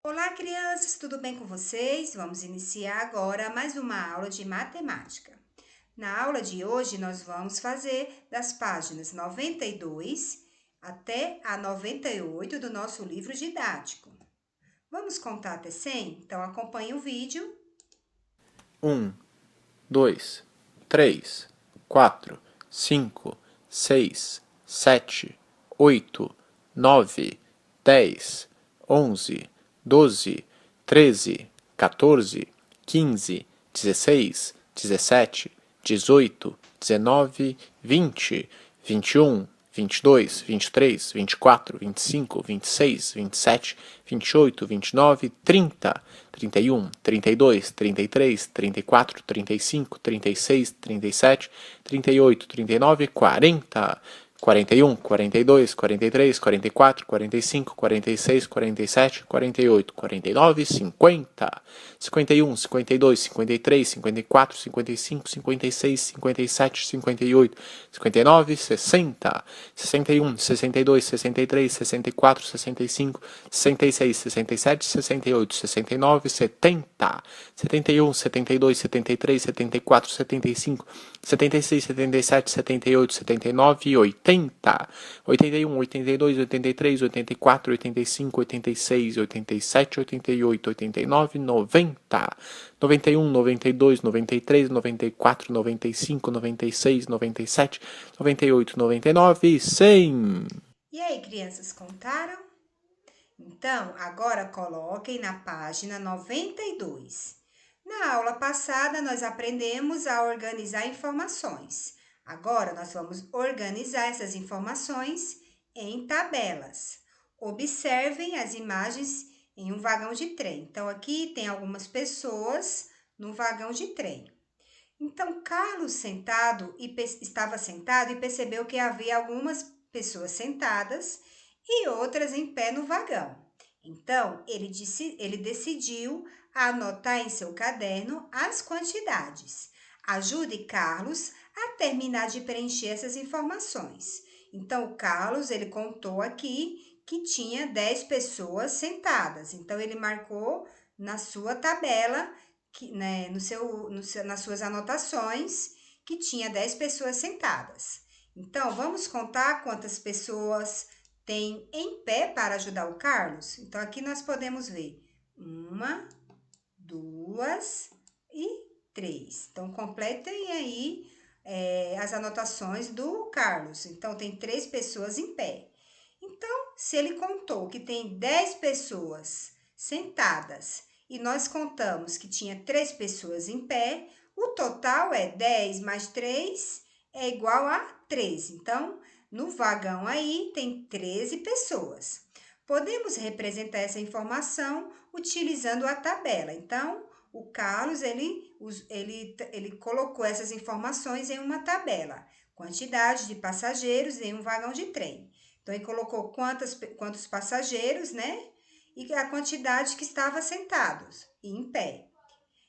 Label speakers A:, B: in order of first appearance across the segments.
A: Olá, crianças, tudo bem com vocês? Vamos iniciar agora mais uma aula de matemática. Na aula de hoje, nós vamos fazer das páginas 92 até a 98 do nosso livro didático. Vamos contar até 100? Então, acompanhe o vídeo.
B: 2, 3, 4, 5, 6, 7, 8, 9, 10, 11, 12, 13, 14, 15, 16, 17, 18, 19, 20, 21, 22, 23, 24, 25, 26, 27, 28, 29, 30, 31, 32, 33, 34, 35, 36, 37, 38, 39, 40, 41, 42, 43, 44, 45, 46, 47, 48, 49, 50, 51, 52, 53, 54, 55, 56, 57, 58, 59, 60, 61, 62, 63, 64, 65, 66, 67, 68, 69, 70, 71, 72, 73, 74, 75, 76, 77, 78, 79 e 80, 81, 82, 83, 84, 85, 86, 87, 88, 89, 90, 91, 92, 93, 94, 95, 96, 97, 98, 99 e 100.
A: E aí, crianças, contaram? Então, agora coloquem na página 92. Na aula passada, nós aprendemos a organizar informações. Agora, nós vamos organizar essas informações em tabelas. Observem as imagens em um vagão de trem. Então, aqui tem algumas pessoas no vagão de trem. Então, Carlos estava sentado e percebeu que havia algumas pessoas sentadas e outras em pé no vagão. Então, ele decidiu anotar em seu caderno as quantidades. Ajude Carlos a terminar de preencher essas informações. Então, o Carlos, ele contou aqui que tinha 10 pessoas sentadas. Então, ele marcou na sua tabela, né, nas suas anotações, que tinha 10 pessoas sentadas. Então, vamos contar quantas pessoas tem em pé para ajudar o Carlos? Então, aqui nós podemos ver uma, duas e três. Então, completem aí as anotações do Carlos. Então, tem 3 pessoas em pé. Então, se ele contou que tem 10 pessoas sentadas e nós contamos que tinha 3 pessoas em pé, o total é 10 mais 3 é igual a 13. Então, no vagão aí tem 13 pessoas. Podemos representar essa informação utilizando a tabela. Então, o Carlos, ele colocou essas informações em uma tabela. Quantidade de passageiros em um vagão de trem. Então, ele colocou quantos passageiros, né? E a quantidade que estava sentados e em pé.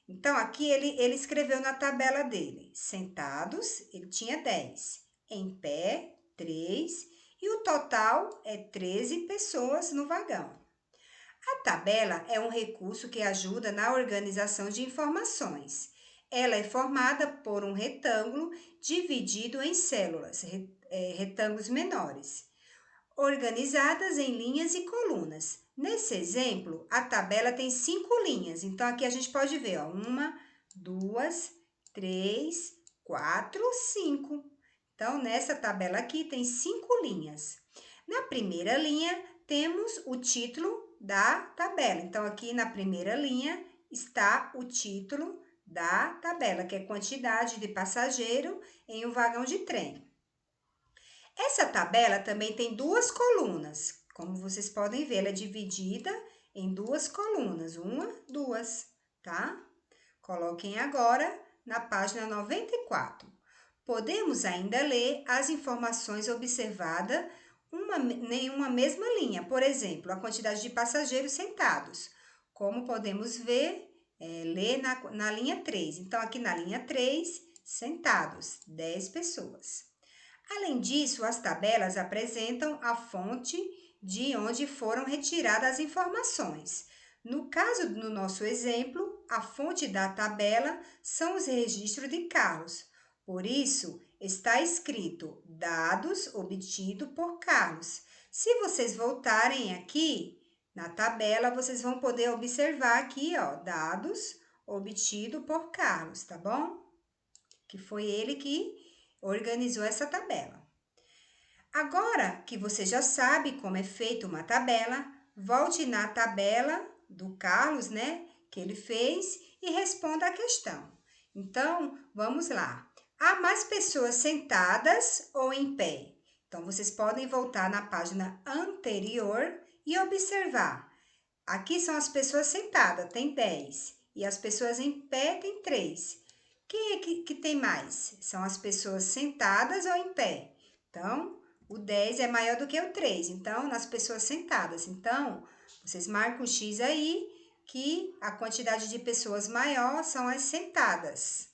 A: Então, aqui ele escreveu na tabela dele: sentados, ele tinha 10, em pé, 3, e o total é 13 pessoas no vagão. A tabela é um recurso que ajuda na organização de informações. Ela é formada por um retângulo dividido em células, retângulos menores, organizadas em linhas e colunas. Nesse exemplo, a tabela tem 5 linhas. Então, aqui a gente pode ver, ó, 1, 2, 3, 4, 5. Então, nessa tabela aqui tem 5 linhas. Na primeira linha, temos o título da tabela. Então, aqui na primeira linha está o título da tabela, que é quantidade de passageiro em um vagão de trem. Essa tabela também tem 2 colunas. Como vocês podem ver, ela é dividida em 2 colunas, 1, 2, tá? Coloquem agora na página 94. Podemos ainda ler as informações observadas em uma mesma linha. Por exemplo, a quantidade de passageiros sentados. Como podemos ver, ler na linha 3. Então, aqui na linha 3, sentados, 10 pessoas. Além disso, as tabelas apresentam a fonte de onde foram retiradas as informações. No caso do nosso exemplo, a fonte da tabela são os registros de Carlos. Por isso, está escrito dados obtidos por Carlos. Se vocês voltarem aqui na tabela, vocês vão poder observar aqui, ó, dados obtidos por Carlos, tá bom? Que foi ele que organizou essa tabela. Agora que você já sabe como é feita uma tabela, volte na tabela do Carlos, né, que ele fez e responda a questão. Então, vamos lá. Há mais pessoas sentadas ou em pé? Então, vocês podem voltar na página anterior e observar. Aqui são as pessoas sentadas, tem 10. E as pessoas em pé, tem 3. Quem é que tem mais? São as pessoas sentadas ou em pé? Então, o 10 é maior do que o 3. Então, nas pessoas sentadas. Então, vocês marcam o X aí, que a quantidade de pessoas maior são as sentadas.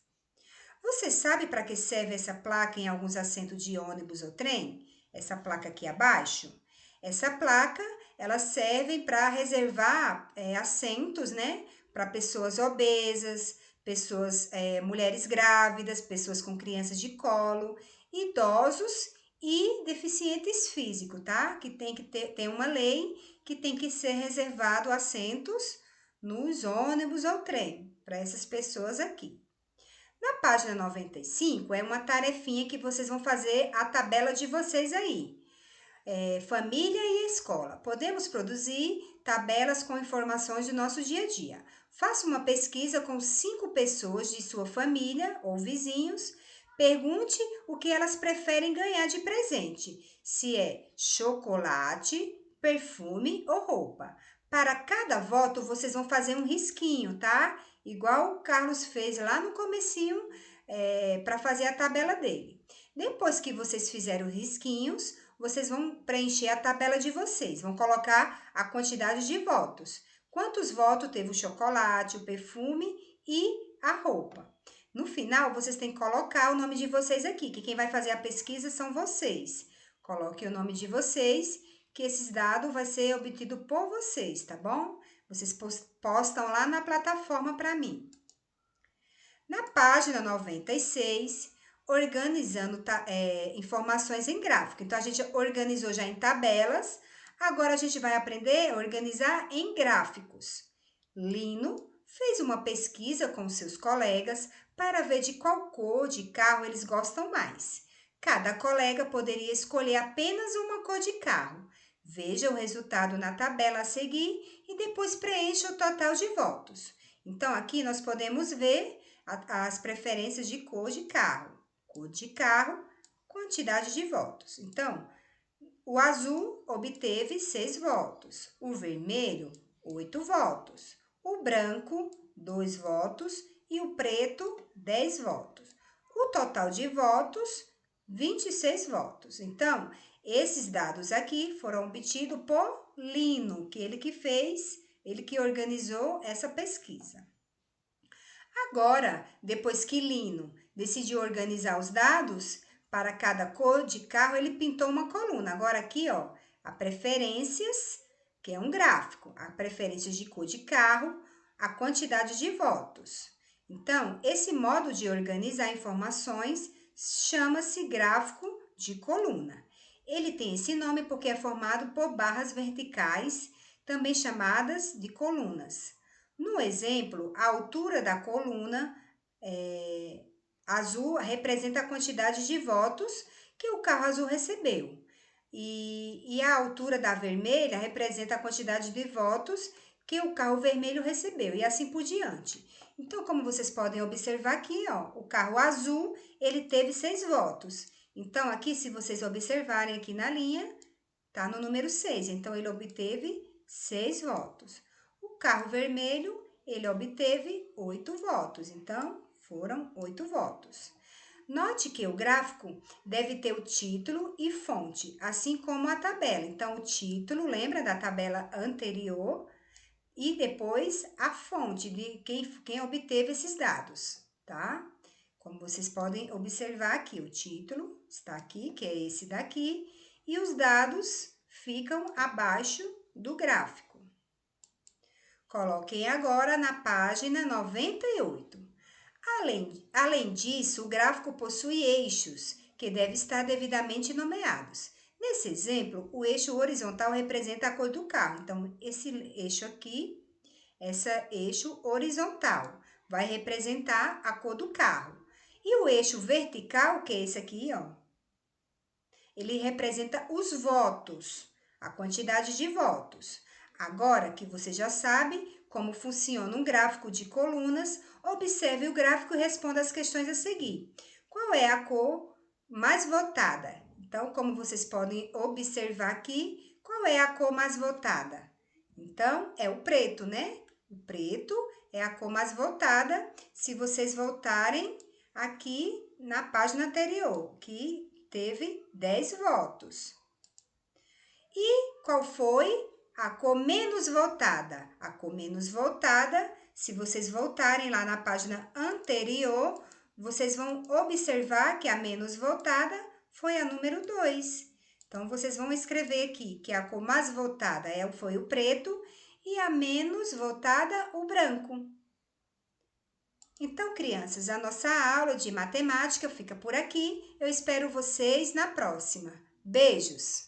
A: Você sabe para que serve essa placa em alguns assentos de ônibus ou trem? Essa placa aqui abaixo? Essa placa, ela serve para reservar assentos, né? Para pessoas obesas, pessoas, mulheres grávidas, pessoas com crianças de colo, idosos e deficientes físicos, tá? Que tem uma lei que tem que ser reservado assentos nos ônibus ou trem para essas pessoas aqui. Na página 95 é uma tarefinha que vocês vão fazer a tabela de vocês aí. Família e escola. Podemos produzir tabelas com informações do nosso dia a dia. Faça uma pesquisa com 5 pessoas de sua família ou vizinhos. Pergunte o que elas preferem ganhar de presente, se é chocolate, perfume ou roupa. Para cada voto, vocês vão fazer um risquinho, tá? Igual o Carlos fez lá no comecinho, para fazer a tabela dele. Depois que vocês fizeram os risquinhos, vocês vão preencher a tabela de vocês, vão colocar a quantidade de votos. Quantos votos teve o chocolate, o perfume e a roupa. No final, vocês têm que colocar o nome de vocês aqui, que quem vai fazer a pesquisa são vocês. Coloque o nome de vocês, que esses dados vai ser obtido por vocês, tá bom? Vocês postam lá na plataforma para mim. Na página 96, organizando informações em gráfico. Então, a gente organizou já em tabelas, agora a gente vai aprender a organizar em gráficos. Lino fez uma pesquisa com seus colegas para ver de qual cor de carro eles gostam mais. Cada colega poderia escolher apenas uma cor de carro. Veja o resultado na tabela a seguir e depois preencha o total de votos. Então, aqui nós podemos ver as preferências de cor de carro. Cor de carro, quantidade de votos. Então, o azul obteve 6 votos, o vermelho, 8 votos, o branco, 2 votos e o preto, 10 votos. O total de votos, 26 votos. Então, esses dados aqui foram obtidos por Lino, que ele que fez, ele que organizou essa pesquisa. Agora, depois que Lino decidiu organizar os dados para cada cor de carro, ele pintou uma coluna. Agora aqui, ó, a preferências, que é um gráfico, a preferências de cor de carro, a quantidade de votos. Então, esse modo de organizar informações chama-se gráfico de coluna. Ele tem esse nome porque é formado por barras verticais, também chamadas de colunas. No exemplo, a altura da coluna azul representa a quantidade de votos que o carro azul recebeu. E a altura da vermelha representa a quantidade de votos que o carro vermelho recebeu, e assim por diante. Então, como vocês podem observar aqui, ó, o carro azul, ele teve 6 votos. Então, aqui, se vocês observarem aqui na linha, tá no número 6. Então, ele obteve 6 votos. O carro vermelho, ele obteve 8 votos. Então, foram 8 votos. Note que o gráfico deve ter o título e fonte, assim como a tabela. Então, o título, lembra da tabela anterior? E depois a fonte de quem obteve esses dados, tá? Como vocês podem observar aqui, o título está aqui, que é esse daqui, e os dados ficam abaixo do gráfico. Coloquem agora na página 98. Além disso, o gráfico possui eixos, que devem estar devidamente nomeados. Nesse exemplo, o eixo horizontal representa a cor do carro. Então, esse eixo aqui, esse eixo horizontal, vai representar a cor do carro. E o eixo vertical, que é esse aqui, ó, ele representa os votos, a quantidade de votos. Agora que você já sabe como funciona um gráfico de colunas, observe o gráfico e responda as questões a seguir. Qual é a cor mais votada? Então, como vocês podem observar aqui, qual é a cor mais votada? Então, é o preto, né? O preto é a cor mais votada. Se vocês voltarem aqui na página anterior, que teve 10 votos. E qual foi a cor menos votada? A cor menos votada, se vocês voltarem lá na página anterior, vocês vão observar que a menos votada foi a número 2. Então, vocês vão escrever aqui que a cor mais votada foi o preto e a menos votada, o branco. Então, crianças, a nossa aula de matemática fica por aqui. Eu espero vocês na próxima. Beijos!